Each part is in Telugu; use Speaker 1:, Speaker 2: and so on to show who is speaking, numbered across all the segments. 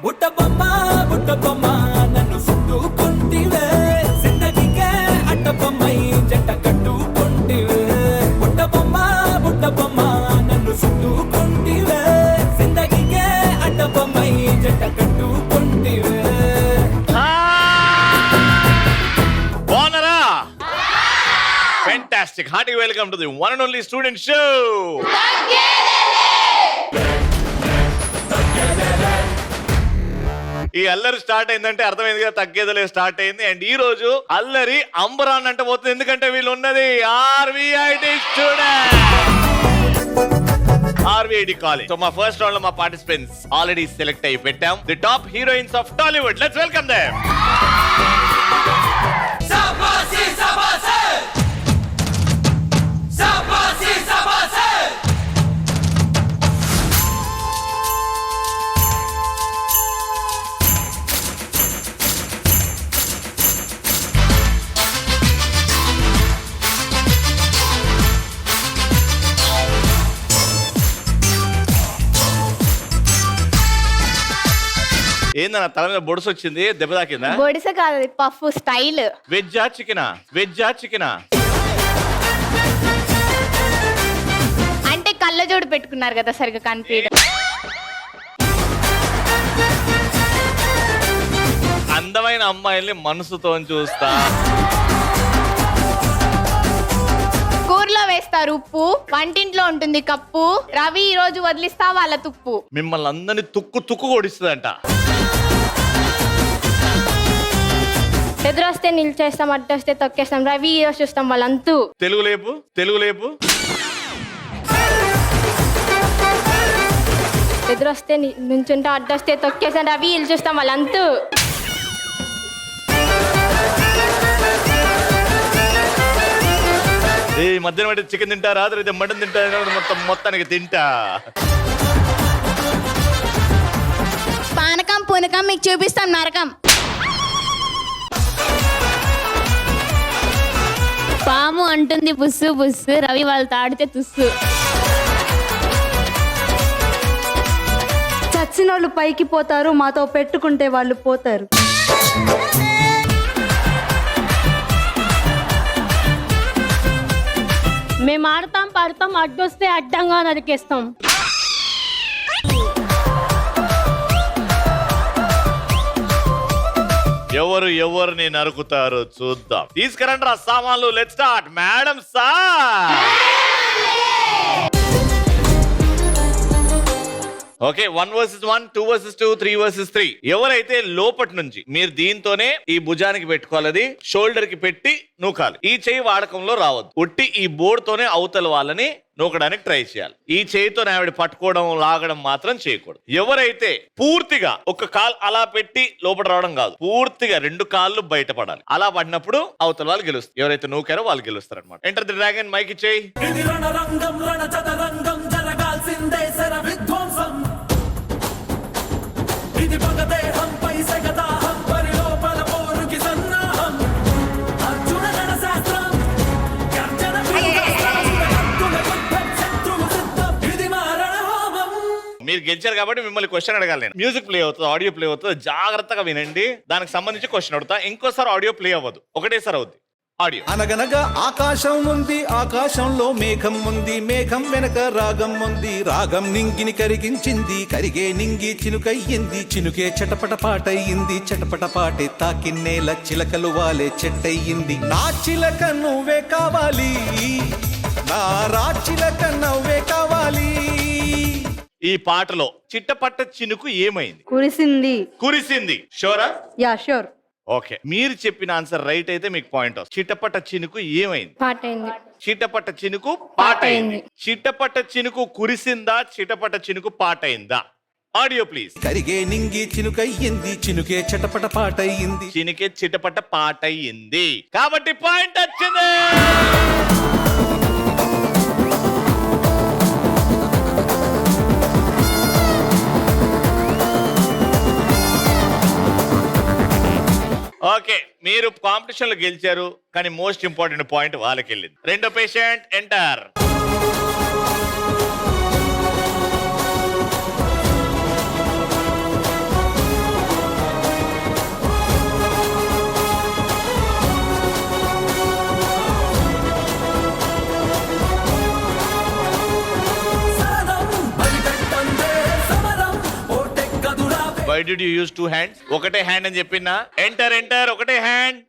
Speaker 1: బుట్ట బొమ్మ నన్ను చుట్టుకుంటివే జిందగీకే అట్ట బొమ్మై జంట కట్టుకుంటివే బుట్ట బొమ్మ నన్ను చుట్టుకుంటివే జిందగీకే అట్ట బొమ్మై జంట కట్టుకుంటివే.
Speaker 2: బాగున్నారా? Fantastic. Hearty welcome to the one and only student show. ఈ అల్లరి స్టార్ట్ అయిందంటే అర్థమైంది కదా, తగ్గేదలే స్టార్ట్ అయింది. అండ్ ఈ రోజు అల్లరి అంబరాన్ అంటే పోతుంది, ఎందుకంటే వీళ్ళు ఉన్నది RVIT student, RVIT college. So మా ఫస్ట్ రౌండ్ లో మా పార్టిసిపెంట్స్ ఆల్రెడీ సెలెక్ట్ అయ్యి పెట్టాం. The top heroines of Tollywood. Let's welcome them. ఏందన్న తల మీద బొడుసు వచ్చింది, దెబ్బ తాకిందా?
Speaker 3: బొడిస కాదు, పఫ్ స్టైల్.
Speaker 2: వెజ్జా చికెనా? వెజ్జా చికెనా?
Speaker 3: అంటే కళ్ళజోడు పెట్టుకున్నారు కదా, సరిగ్గా కనిపించడం.
Speaker 2: అందమైన అమ్మాయిల్ని మనసుతో చూస్తా.
Speaker 3: కూరలో వేస్తారు ఉప్పు, వంటింట్లో ఉంటుంది కప్పు. రవి ఈ రోజు వదిలిస్తా వాళ్ళ తుప్పు.
Speaker 2: మిమ్మల్ని అందరినీ తుక్కు తుక్కు కొడిస్తుందంట.
Speaker 3: ఎదురొస్తే నిల్చేస్తాం, అడ్డొస్తే తొక్కేస్తాం. రవి ఈ రోజు చూస్తాం వాళ్ళంతూ.
Speaker 2: తెలుగు లేపు, తెలుగు లేపు.
Speaker 3: ఎదురొస్తే నుంచుంటే, అడ్డొస్తే తొక్కేస్తాం. రవి ఇల్లు చూస్తాం వాళ్ళంతూ.
Speaker 2: ఈ మధ్యాహ్నం అంటే చికెన్ తింటా, రాత్రి అయితే మటన్ తింటా, మొత్తానికి తింటా.
Speaker 3: పానకం పూనకం మీకు చూపిస్తాం నరకం.
Speaker 4: పాము అంటుంది బుస్సు బుస్సు, రవి వాళ్ళు తాడితే తుస్సు.
Speaker 5: చచ్చినోళ్ళు పైకి పోతారు, మాతో పెట్టుకుంటే వాళ్ళు పోతారు.
Speaker 4: మేము ఆడతాం పాడతాం, అడ్డొస్తే అడ్డంగా నరికేస్తాం.
Speaker 2: ఎవరు ఎవరిని నరుకుతారో చూద్దాం. తీసుకురండి రా సామాన్లు. Let's start. Madam sir. Okay, 1 versus 1, 2 versus 2, 3 versus 3. ఎవరైతే లోపటి నుంచి మీరు దీంతోనే ఈ భుజానికి పెట్టుకోవాలి, షోల్డర్ కి పెట్టి నూకాలి. ఈ చేయి వాడకంలో రావద్దు. ఉట్టి ఈ బోర్డ్ తోనే అవతల వాళ్ళని నూకడానికి ట్రై చేయాలి. ఈ చేయితో ఆవిడ పట్టుకోవడం లాగడం మాత్రం చేయకూడదు. ఎవరైతే పూర్తిగా ఒక కాలు అలా పెట్టి లోపల రావడం కాదు, పూర్తిగా 2 కాళ్ళు బయటపడాలి. అలా పడినప్పుడు అవతల వాళ్ళు గెలుస్తారు. ఎవరైతే నూకారో వాళ్ళు గెలుస్తారు అనమాట. Enter the dragon. మైక్ ఇచ్చేయి.
Speaker 1: ఇది రణరంగం రణచదరంగం జరగాల్సిందే శర విధ్వంసం. ఇది పగదేహంపై సగదాహం పరిలోపల పోరుకి సన్నాహం. అర్జున రణశాస్త్రం గర్జన శత్రువు సిద్ధం. ఇది మారణ హోమం.
Speaker 2: మీరు గెలిచారు కాబట్టి మిమ్మల్ని క్వశ్చన్ అడగాలి నేను. మ్యూజిక్ ప్లే అవుతుంది, ఆడియో ప్లే అవుతుంది. జాగ్రత్తగా వినండి. దానికి సంబంధించి క్వశ్చన్ అడుగుతా. ఇంకోసారి ఆడియో ప్లే అవ్వదు, ఒకటేసారి అవుద్ది ఆడియో.
Speaker 6: అనగనగా ఆకాశం ఉంది, ఆకాశంలో మేఘం ఉంది, మేఘం వెనక రాగం ఉంది, రాగం నింగిని కరిగించింది, కరిగే నింగి చినుకయ్యింది, చినుకే చటపట పాటయ్యింది, చటపట పాటే తాకిన్నేల చిలకలు వాలే చెట్టయ్యింది. నా చిలక నువ్వే కావాలి, నా రాచిలక నువ్వే కావాలి.
Speaker 2: ఈ పాటలో చిట్టపట్ట చినుకు ఏమైంది?
Speaker 5: కురిసింది.
Speaker 2: కురిసింది. షోరా?
Speaker 5: Yeah sure.
Speaker 2: ఓకే, మీరు చెప్పిన ఆన్సర్ రైట్ అయితే మీకు పాయింట్ వస్తుంది. చిట్టపట్ట చినుకు ఏమైంది?
Speaker 3: పాటైంది.
Speaker 2: చిట్టపట్ట చినుకు పాటైంది. చిట్టపట్ట చినుకు కురిసిందా? చిట్టపట్ట చినుకు పాటైందా? Audio please.
Speaker 6: కరిగే నింగి చినుకయ్యింది, చినుకే చటపట పాటయ్యింది,
Speaker 2: చినుకే చిట్టపట్ట పాటయ్యింది. కాబట్టి పాయింట్ వచ్చింది. ఓకే, మీరు కాంపిటీషన్ లో గెలిచారు, కానీ మోస్ట్ ఇంపార్టెంట్ పాయింట్ వాళ్ళకి వెళ్ళింది. రెండో patient enter. Did you use 2 hands? ఒకటే హ్యాండ్ అని చెప్పినా. ఎంటర్ ఒకటే హ్యాండ్.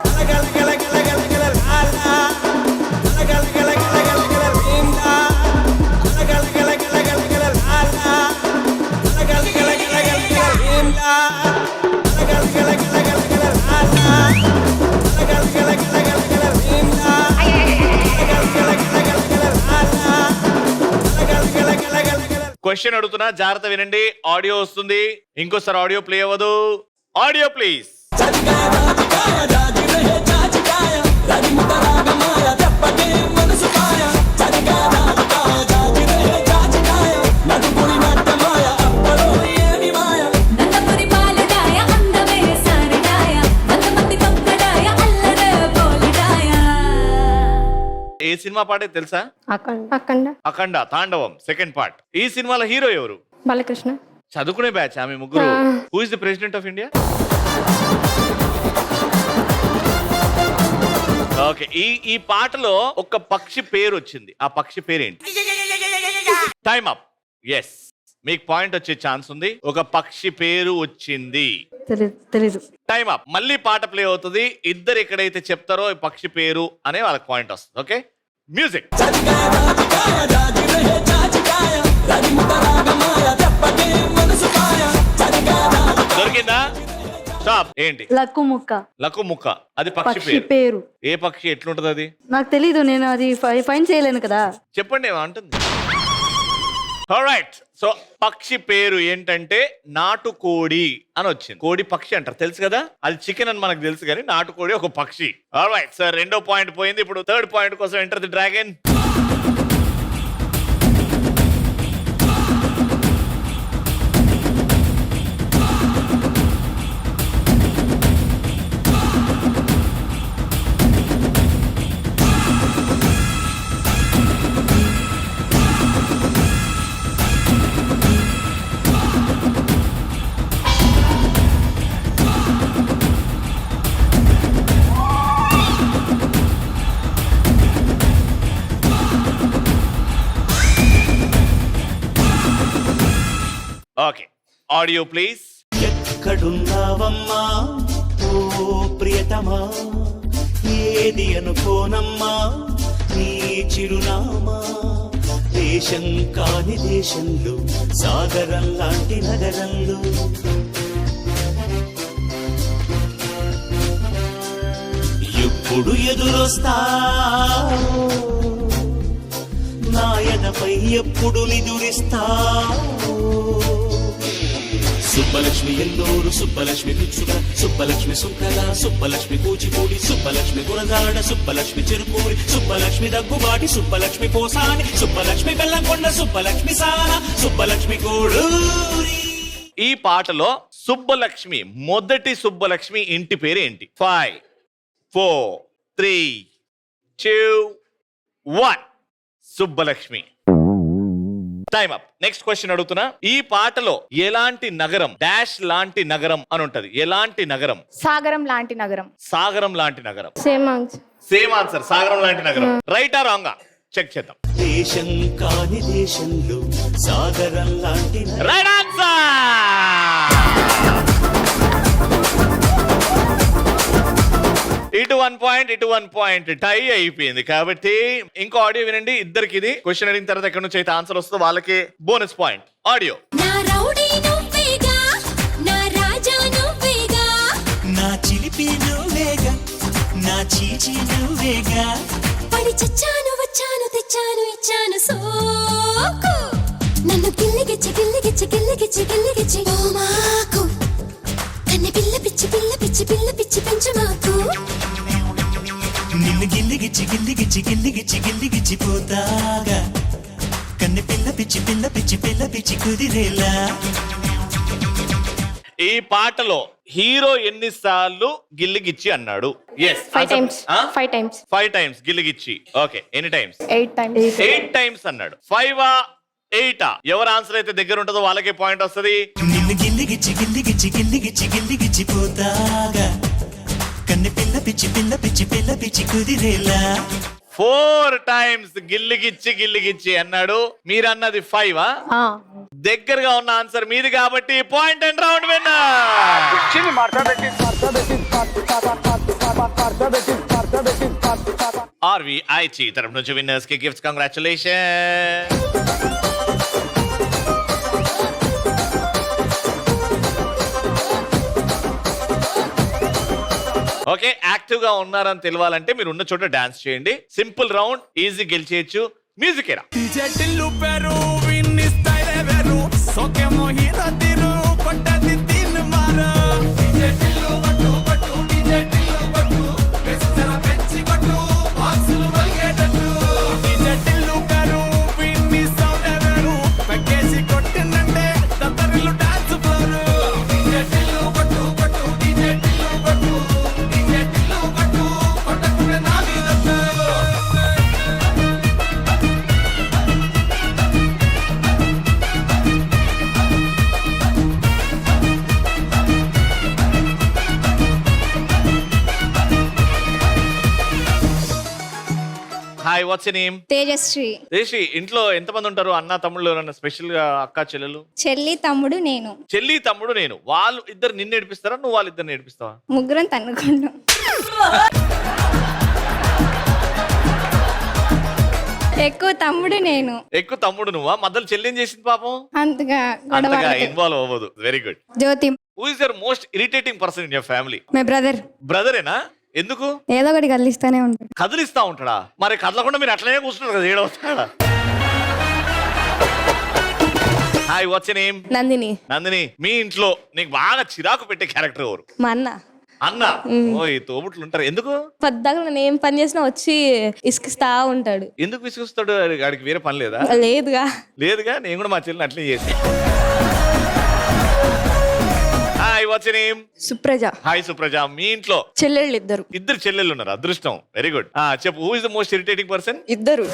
Speaker 2: క్వశ్చన్ అడుగుతున్నా, జాగ్రత్త వినండి. ఆడియో వస్తుంది, ఇంకోసారి ఆడియో ప్లే అవ్వదు. Audio please. ఏ సినిమా పాటే తెలుసా?
Speaker 3: అఖండ.
Speaker 2: అఖండ తాండవం సెకండ్ పార్ట్. ఈ సినిమాలో హీరో ఎవరు?
Speaker 3: బాలకృష్ణ.
Speaker 2: చదువుకునే బ్యాచ్ ఆమె ముగ్గురు. Who is the president of India? Okay, ఈ పాటలో ఒక పక్షి పేరు వచ్చింది. ఆ పక్షి పేరేంటి? Time up. ఎస్, మీకు పాయింట్ వచ్చే ఛాన్స్ ఉంది. ఒక పక్షి పేరు వచ్చింది.
Speaker 5: తెలీదు.
Speaker 2: Time up. మళ్ళీ పాట ప్లే అవుతుంది. ఇద్దరు ఎక్కడైతే చెప్తారో ఈ పక్షి పేరు అనే వాళ్ళకి పాయింట్ వస్తుంది. Okay, music. దొరికిందా? స్టాప్. ఏంటి? లక్కు ముక్క. అది పక్షి పేరు. ఏ పక్షి? ఎట్లుంటది అది?
Speaker 5: నాకు తెలీదు, నేను అది ఫైన్ చేయలేను కదా.
Speaker 2: చెప్పండి ఏమంటుంది. ఆల్రైట్, సో పక్షి పేరు ఏంటంటే నాటుకోడి అని వచ్చింది. కోడి పక్షి అంటారు, తెలుసు కదా. అది చికెన్ అని మనకు తెలుసు, కానీ నాటుకోడి ఒక పక్షి. ఆల్రైట్ సార్, 2వ పాయింట్ పోయింది. ఇప్పుడు 3rd పాయింట్ కోసం enter the dragon. Okay, audio please.
Speaker 1: ఎక్కడున్నావమ్మా ఓ ప్రియతమా, ఏది అనుకోనమ్మా నీ చిరునామా, దేశం కాని దేశంలో సాగరం లాంటి నగరంలో ఎప్పుడు ఎదురొస్తావు, నాయనపై ఎప్పుడు నిదురిస్తావు. సుబ్బలక్ష్మి ఎల్లూరు, సుబ్బలక్ష్మి పిచ్చుక, సుబ్బలక్ష్మి సుంకల, సుబ్బలక్ష్మి కూచిపూడి, సుబ్బలక్ష్మి గురజాడ, సుబ్బలక్ష్మి చెరుకూరి, సుబ్బలక్ష్మి దగ్గుబాటి, సుబ్బలక్ష్మి పోసాని, సుబ్బలక్ష్మి బెల్లంకొండ, సుబ్బలక్ష్మి సాన, సుబ్బలక్ష్మి కోడూరి.
Speaker 2: ఈ పాటలో సుబ్బలక్ష్మి, మొదటి సుబ్బలక్ష్మి ఇంటి పేరు ఏంటి? 5 4 3 2 1. Subbalakshmi. Time up. Next question అడుగుతున్నా. ఈ పాటలో ఎలాంటి నగరం, డాష్ లాంటి నగరం అని ఉంటది. ఎలాంటి నగరం?
Speaker 3: సాగరం లాంటి నగరం.
Speaker 2: సాగరం లాంటి నగరం.
Speaker 3: సేమ్
Speaker 2: ఆన్సర్, సాగరం లాంటి నగరం. రైటా రాంగా చెక్ చేద్దాం.
Speaker 1: దేశం కాని దేశంలో సాగరం లాంటి
Speaker 2: రైట్ ఆన్సర్. ఇటు 1 పాయింట్, ఇటు 1 పాయింట్, టై అయిపోయింది. కాబట్టి ఇంకో ఆడియో వినండి. ఇద్దరికి ఇది క్వశ్చన్ అడిగిన తర్వాత ఎక్కడి నుంచి అయితే ఆన్సర్ వస్తుందో వాళ్ళకి బోనస్ పాయింట్. ఆడియో.
Speaker 1: నా చిలిపి నువ్వేగా, నా చీచి నువ్వేగా,
Speaker 7: పడి చచ్చాను వచ్చాను తెచ్చాను ఇచ్చాను సోకు, నన్ను గిల్లిగిచ్చి గిల్లిగిచ్చి గిల్లిగిచ్చి గిల్లిగిచ్చి ఓ మాకు, కన్నె పిల్ల పిచ్చి పిల్ల పిచ్చి పిల్ల పిచ్చి పెంచమాకు,
Speaker 1: నిన్ను గిల్లిగిచ్చి గిల్లిగిచ్చి గిల్లిగిచ్చి గిల్లిగిచ్చి పోతాగా, కన్నె పిల్ల పిచ్చి పిల్ల పిచ్చి పిల్ల పిచ్చి కుదిరేలా.
Speaker 2: ఈ పాటలో హీరో ఎన్నిసార్లు గిల్లిగిచ్చి అన్నాడు? Yes,
Speaker 3: 5 times. 5 times.
Speaker 2: 5 times గిల్లిగిచ్చి. ఓకే, ఎన్ని టైమ్స్?
Speaker 3: 8 times.
Speaker 2: 8 times అన్నాడు. 5 8. ఎవరు ఆన్సర్ అయితే దగ్గర ఉంటుందో వాళ్ళకే పాయింట్ వస్తుంది.
Speaker 1: నిన్ను గిల్లిగిచ్చి గిల్లిగిచ్చి గిల్లిగిచ్చి గిల్లిగిచ్చి పోతాగా, కన్నె పిల్ల పిచ్చి పిల్ల పిచ్చి పిల్ల పిచ్చి కుదిరేలా.
Speaker 2: 4 times గిల్లిగిచ్చి గిల్లిగిచ్చి అన్నాడు. మీరన్నది 5. దగ్గరగా ఉన్న ఆన్సర్ మీది కాబట్టి point and round winner. RVIT తరపు నుంచి విన్నర్స్ కి గిఫ్ట్స్. కంగ్రాచులేషన్. ఓకే, యాక్టివ్ గా ఉన్నారని తెలియాలంటే మీరు ఉన్న చోట డాన్స్ చేయండి. సింపుల్ రౌండ్, ఈజీ గెలిచేయచ్చు. మ్యూజిక్ ఏరా. Hi, what's your name?
Speaker 8: Tejashri.
Speaker 2: రేషి, ఇంట్లో ఎంతమంది ఉంటారు? అన్న తమ్ముళ్ళు ఎవరన్నా స్పెషల్ గా? అక్క చెల్లెలు?
Speaker 8: చెల్లి తమ్ముడు నేను.
Speaker 2: చెల్లి తమ్ముడు నేను. వాళ్ళు ఇద్దరు నిన్ను నేర్పిస్తారా, నువ్వు వాళ్ళిద్దరు నేర్పిస్తావా?
Speaker 8: ముగ్గురం తన్నుకుంటాం. ఎక్కువ తమ్ముడు నేను.
Speaker 2: ఎక్కువ తమ్ముడు నువ్వా? మధ్యలో చెల్లి ఏం చేసింది పాపం?
Speaker 8: అంతగా గొడవ
Speaker 2: అంతగా
Speaker 8: ఆడదు.
Speaker 2: ఇన్వాల్వ్ అవ్వదు. Very good.
Speaker 8: Jyothi.
Speaker 2: Who is your most irritating person in your family?
Speaker 8: My brother.
Speaker 2: బ్రదరేనా? ఎందుకు?
Speaker 8: ఏదో ఒకటి కదిలిస్తానే ఉంటాడు.
Speaker 2: కదిలిస్తా ఉంటాడా? మరి కదలకుండా మీరు అట్లనే కూర్చున్నారు కదా, ఏడవుతాడా? Hi, what's your name?
Speaker 4: Nandini.
Speaker 2: Nandini, మీ ఇంట్లో నీకు బాగా చిరాకు పెట్టే క్యారెక్టర్ ఎవరు?
Speaker 4: మా అన్న.
Speaker 2: అన్న. ఓ, ఈ తోబుట్లు ఉంటారు. ఎందుకు?
Speaker 4: పద్దాక నేను ఏం పని చేసినా వచ్చి ఇసుకిస్తా ఉంటాడు.
Speaker 2: ఎందుకు విసుగుస్తాడు? వాడికి వేరే పని లేదా?
Speaker 4: లేదుగా.
Speaker 2: లేదుగా. నేను కూడా మా చెల్లిని అట్లే చేసి. Hi, what's your name?
Speaker 5: Supraja.
Speaker 2: Hi Supraja, మీ ఇంట్లో
Speaker 5: చెల్లెళ్ళు ఇద్దరు.
Speaker 2: ఇద్దరు చెల్లెళ్ళు ఉన్నారు. అదృష్టం. Very good. చెప్పు, who is the most irritating person?
Speaker 5: ఇద్దరు.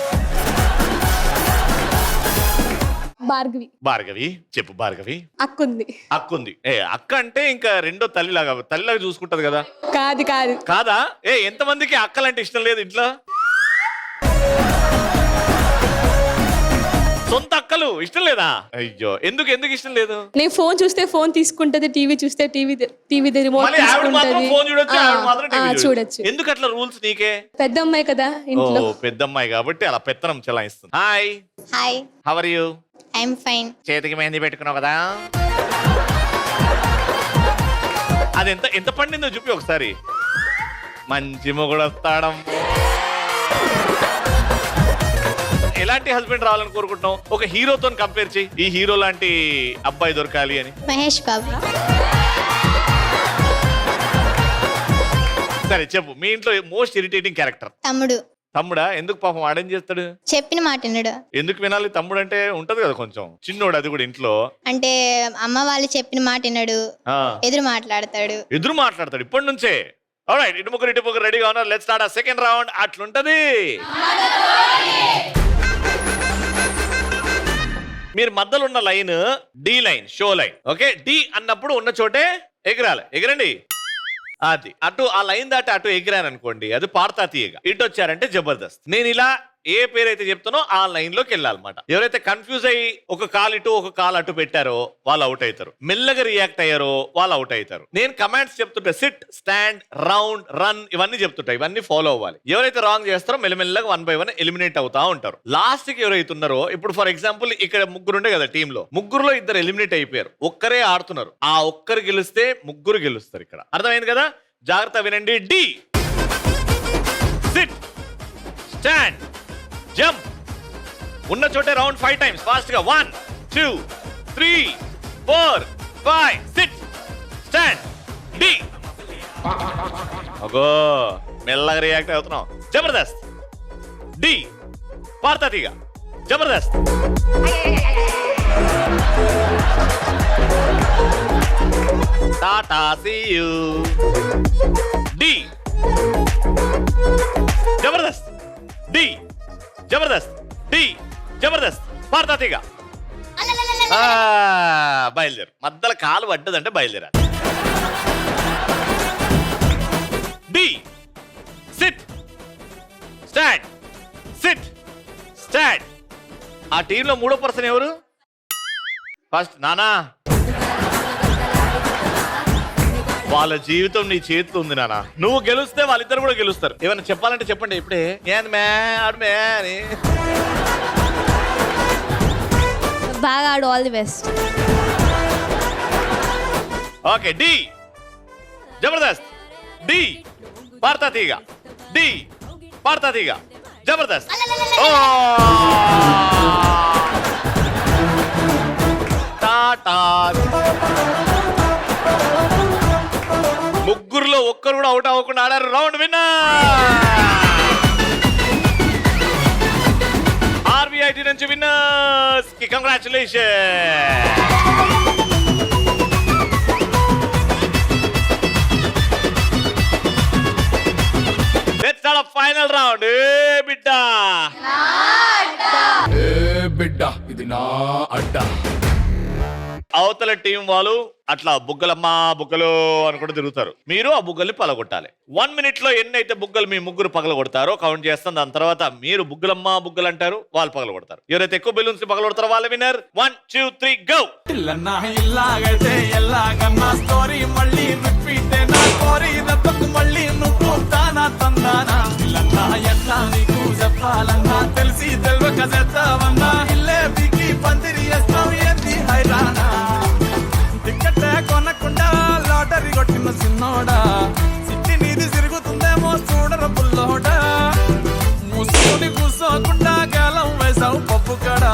Speaker 4: భార్గవి.
Speaker 2: భార్గవి. చెప్పు భార్గవి.
Speaker 4: అక్కుంది.
Speaker 2: అక్కుంది. అక్క అంటే ఇంకా రెండో తల్లిలాగా చూసుకుంటది కదా?
Speaker 4: కాదు కాదు.
Speaker 2: కాదా? ఎంతమందికి అక్కలంటే ఇష్టం లేదు ఇంట్లో? సొంత అక్కలు ఇష్టం లేదా? అయ్యో, ఎందుకు ఇష్టం లేదు?
Speaker 4: నేను ఫోన్ చూస్తే ఫోన్ తీసుకుంటది, టీవీ చూస్తే టీవీ రిమోట్
Speaker 2: మళ్ళీ ఆవిడ మాత్రం ఫోన్ చూడొచ్చు, ఆవిడ మాత్రం టీవీ చూడొచ్చు.
Speaker 4: చూడొచ్చు.
Speaker 2: ఎందుకు అట్లా రూల్స్ నీకే?
Speaker 4: పెద్ద అమ్మాయి కదా ఇంట్లో.
Speaker 2: ఓ, పెద్ద అమ్మాయి కాబట్టి అలా పెత్తనం చెలాయిస్తుంది. Hi.
Speaker 8: Hi.
Speaker 2: How are you?
Speaker 8: I'm fine.
Speaker 2: చేతికి మెహందీ పెట్టుకున్నావు కదా? అది ఎంత పండిందో చూపి ఒకసారి. మంచి మొగుడు వస్తాడం. ఎలాంటి హస్బెండ్ రావాలని కోరుకుంటున్నావు? ఒక హీరోతో కంపేర్ చేయి. ఈ హీరో లాంటి అబ్బాయి దొరకాలి అని.
Speaker 8: మహేష్ బాబు.
Speaker 2: సరే చెప్పు, మీ ఇంట్లో మోస్ట్ ఇరిటేటింగ్ క్యారెక్టర్?
Speaker 8: తమ్ముడు.
Speaker 2: తమ్ముడా? ఎందుకు పాపం? వాడేం చేస్తాడు?
Speaker 8: చెప్పిన మాట వినడు.
Speaker 2: ఎందుకు వినాలి? తమ్ముడు అంటే ఉంటది కదా కొంచెం చిన్నోడు, అది కూడా ఇంట్లో.
Speaker 8: అంటే అమ్మ వాళ్ళు చెప్పిన మాట వినడు. ఎదురు మాట్లాడతాడు.
Speaker 2: ఎదురు మాట్లాడతాడు ఇప్పటి నుంచే. ఆల్రైట్, ఇటు ముగ్గురు రెడీగా ఉన్నారు. Let's start a second round. అట్లుంటది. మీరు మధ్యలో ఉన్న line Dhee line, show line. Okay, Dhee అన్నప్పుడు ఉన్న చోటే ఎగరాలి. ఎగరండి. అది అటు ఆ లైన్ దాటి అటు ఎగిరాను అనుకోండి, అది పాడతా తీయగా. ఇటు వచ్చారంటే జబర్దస్త్. నేను ఇలా ఏ పేరైతే చెప్తానో ఆ లైన్ లోకి వెళ్ళాలన్నమాట. ఎవరైతే కన్ఫ్యూజ్ అయ్యి ఒక కాలు ఇటు ఒక కాలు అటు పెట్టారో వాళ్ళు అవుట్ అవుతారు. మెల్లగా రియాక్ట్ అయ్యారో వాళ్ళు అవుట్ అవుతారు. నేను కమాండ్స్ చెప్తుంటా, సిట్, స్టాండ్, రౌండ్, రన్, ఇవన్నీ చెప్తుంటా. ఇవన్నీ ఫాలో అవ్వాలి. ఎవరైతే రాంగ్ చేస్తారో మెల్లమెల్లగా 1 by 1 ఎలిమినేట్ అవుతా ఉంటారు. లాస్ట్ కి ఎవరైతే ఉన్నారో, ఇప్పుడు ఫర్ ఎగ్జాంపుల్ ఇక్కడ ముగ్గురు ఉండే కదా టీమ్ లో, ముగ్గురులో ఇద్దరు ఎలిమినేట్ అయిపోయారు. ఒక్కరే ఆడుతున్నారు. ఆ ఒక్కరు గెలిస్తే ముగ్గురు గెలుస్తారు. ఇక్కడ అర్థమైంది కదా? జాగ్రత్త వినండి. Dhee, sit, stand, jump. ఉన్న చోటే రౌండ్ 5 times ఫాస్ట్ గా. 1 2 3 4 5 సిట్, స్టాండ్, డి. అగో, మెల్లగా రియాక్ట్ అవుతున్నాం. జబర్దస్త్. డి, పార్తాతిగా. జబర్దస్త్. Tata, see you. డి, జబర్దస్త్. డి, జబర్దస్త్. డి, జబర్దస్త్. పార్తాతిగా. బయలుదేరు. మధ్యలో కాలు పడ్డదంటే బయలుదేరాలి. డి, సిట్, స్టాండ్, సిట్, స్టాండ్. ఆ టీంలో 3వ పర్సన్ ఎవరు? ఫస్ట్ నానా, వాళ్ళ జీవితం నీ చేతిలో ఉంది నానా. నువ్వు గెలిస్తే వాళ్ళిద్దరు కూడా గెలుస్తారు. ఏమైనా చెప్పాలంటే చెప్పండి ఇప్పుడే. ఏంది మే ఆడు మే అని.
Speaker 4: బాగా ఆడు, all the best.
Speaker 2: Okay, Dhee Jabardasth. Dhee Padutha Theeyaga. D Padutha తీగ. జబర్దస్త్. టాటా. ముగ్గురులో ఒక్కరు కూడా అవుట్ అవ్వకుండా ఆడారు. Round winner. ఆర్బిఐటి నుంచి విన్నర్స్ కి congratulation. Let's start the final round. ఏ బిడ్డా,
Speaker 9: బిడ్డ ఇది నా అడ్డ.
Speaker 2: అవతల టీం వాళ్ళు అట్లా బుగ్గలమ్మా బుగ్గలు అనుకుంటూ తిరుగుతారు. మీరు ఆ బుగ్గల్ని పగలగొట్టాలి. 1 minute లో ఎన్ని అయితే బుగ్గలు మీ ముగ్గురు పగలగొడతారో కౌంట్ చేస్తాం. దాని తర్వాత మీరు బుగ్గలమ్మా బుగ్గలు అంటారు, వాళ్ళు పగలగొడతారు. ఎవరైతే ఎక్కువ బెలూన్స్ పగలగొడతారో వాళ్ళ విన్నర్. 1 2 3 గో.
Speaker 6: ఇలాగైతే ఎలాగన్నా స్టోరీ మళ్ళీ రిపీట్ నా స్టోరీ దత్తకు మళ్ళీ నువ్వు తానా తందానా. ఇల్లన్నా ఎట్లా నీకు చెప్పాలన్నా తెలిసి తెలియక చేస్తావన్నా. ఇల్లే బికి పందిరి వేస్తావు ఏంది హైరానా. టికెట్ కొనకుండా లాటరీ కొట్టిన సిన్నోడా. సిట్టి నీది తిరుగుతుందేమో చూడర పుల్లోడా. మూసుకొని కూర్చోకుండా గాలం వేసావు పప్పు కడా.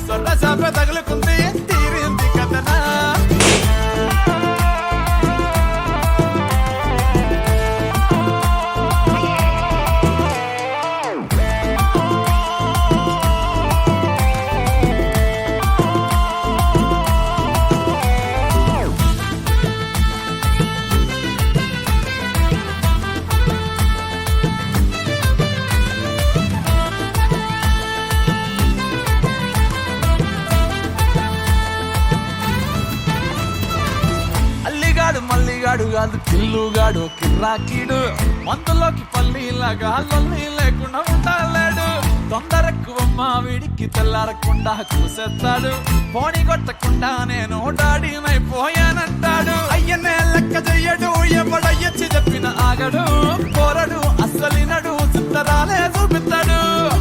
Speaker 6: సొట్ట చాప తగులుకుంది తీరింది కథనా. మల్లిగాడు కాదు కిల్లుగాడు కిర్రాకీడు. మందులోకి పల్లీలాగా లొల్లి లేకుండా ఉండాలేడు. తొందరక్కువమ్మా వీడికి తెల్లారకుండా కూసేస్తాడు. పోనీ కొట్టకుండా నేను డాడీనైపోయానంటాడు. అయ్యనే లెక్క చెయ్యడు, ఎవడయ్యచ్చి చెప్పిన ఆగడు. కోరడు అస్సలినడు, చిత్తరాలే చూపిస్తాడు.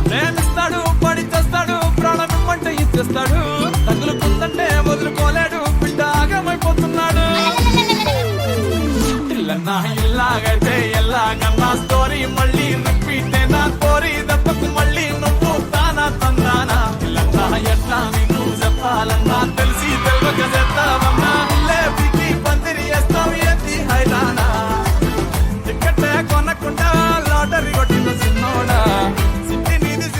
Speaker 6: ప్రేమిస్తాడు, పడి చేస్తాడు, ప్రాణం ఇమ్మంటే ఇచ్చేస్తాడు. తగులుకుందంటే వదులుకోలేడు, బిడ్డ ఆగమైపోతున్నాడు. ఇల్లన్నా ఇలాగైతే ఎలాగన్నా స్టోరీ మళ్ళీ రిపీట్ నా స్టోరీ దత్తకు మళ్ళీ నువ్వు తానా తందానా. ఇల్లన్నా ఎట్లా నీకు చెప్పాలన్నా తెలిసి తెలియక చేస్తావన్నా. ఇల్లే బికి పందిరి వేస్తావు ఏంది హైరానా. టికెట్ కొనకుండా లాటరీ కొట్టిన సిన్నోడా. సిట్టి నీది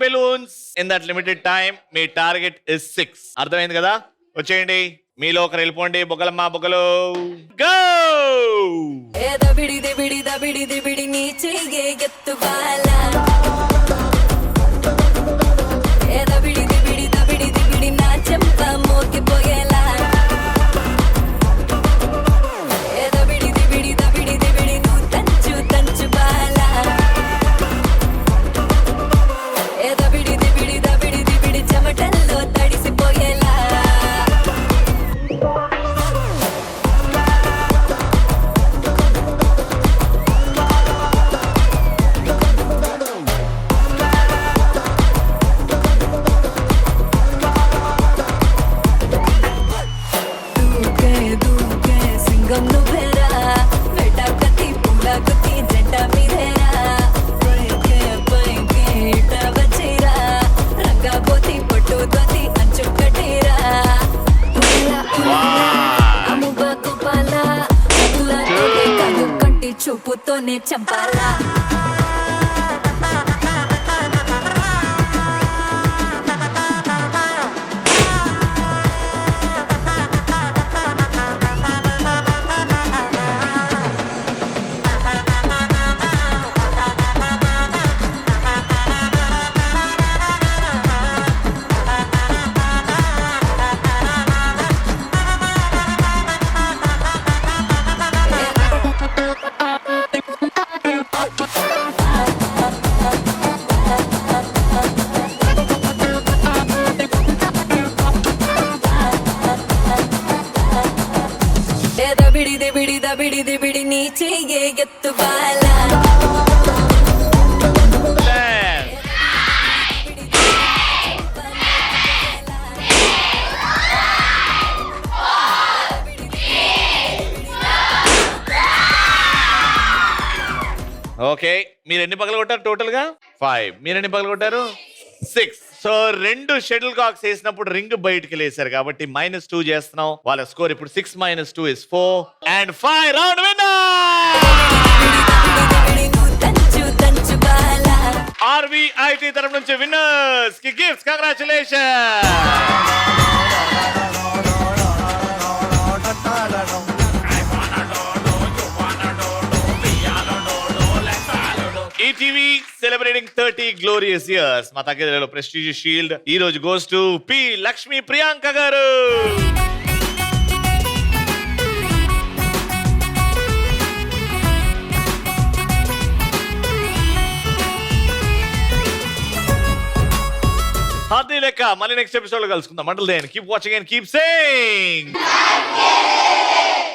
Speaker 2: balloons in that limited time. Me target is 6. అర్థమైంది కదా? వచ్చేయండి, మీలో ఒకరు వెళ్ళిపోండి. బొగ్గలమ్మా బొగ్గలు గో.
Speaker 7: దబిడి దబిడి దబిడి దబిడి నీ చెయ్యే ఎత్తువాలా. దబిడి దబిడి దబిడి దబిడి నా చెంప మోగిపోయేలా. దబిడి దబిడి దబిడి దబిడి నువ్వు తంచు తంచు బాలా. దబిడి దబిడి దబిడి దబిడి చెమటల్లో తడిసిపోయేలా. చూపుతోనే చంపాలా. ಬಿಡಿದಿ ಬಿಡಿ ನೀ ಚೆಯ್ಗೆ ಎತ್ತು ಬಾಲ
Speaker 2: ఓకే, మీరు ఎన్ని పగలు కొట్టారు టోటల్ గా? 5. మీరు ఎన్ని పగలు కొట్టారు? 6. సో 2 షటిల్ కాక్స్ వేసినప్పుడు రింగ్ బయటికి లేసారు కాబట్టి -2 చేస్తున్నాం. వాళ్ళ స్కోర్ ఇప్పుడు 6 - 2 is 4 and 5 రౌండ్ విన్నర్.
Speaker 7: తంచు బాల
Speaker 2: RVIT తరఫు నుంచి విన్నర్స్ కి gifts. Congratulation. ETV celebrating 30 glorious years. మా తగ్గేలో ప్రెస్టీజియస్ షీల్డ్ ఈ రోజు goes to P Lakshmi Priyanka garu. అది లెక్క మళ్ళీ నెక్స్ట్ ఎపిసోడ్ లో కలుసుకుందాం. Until then keep watching and keep saying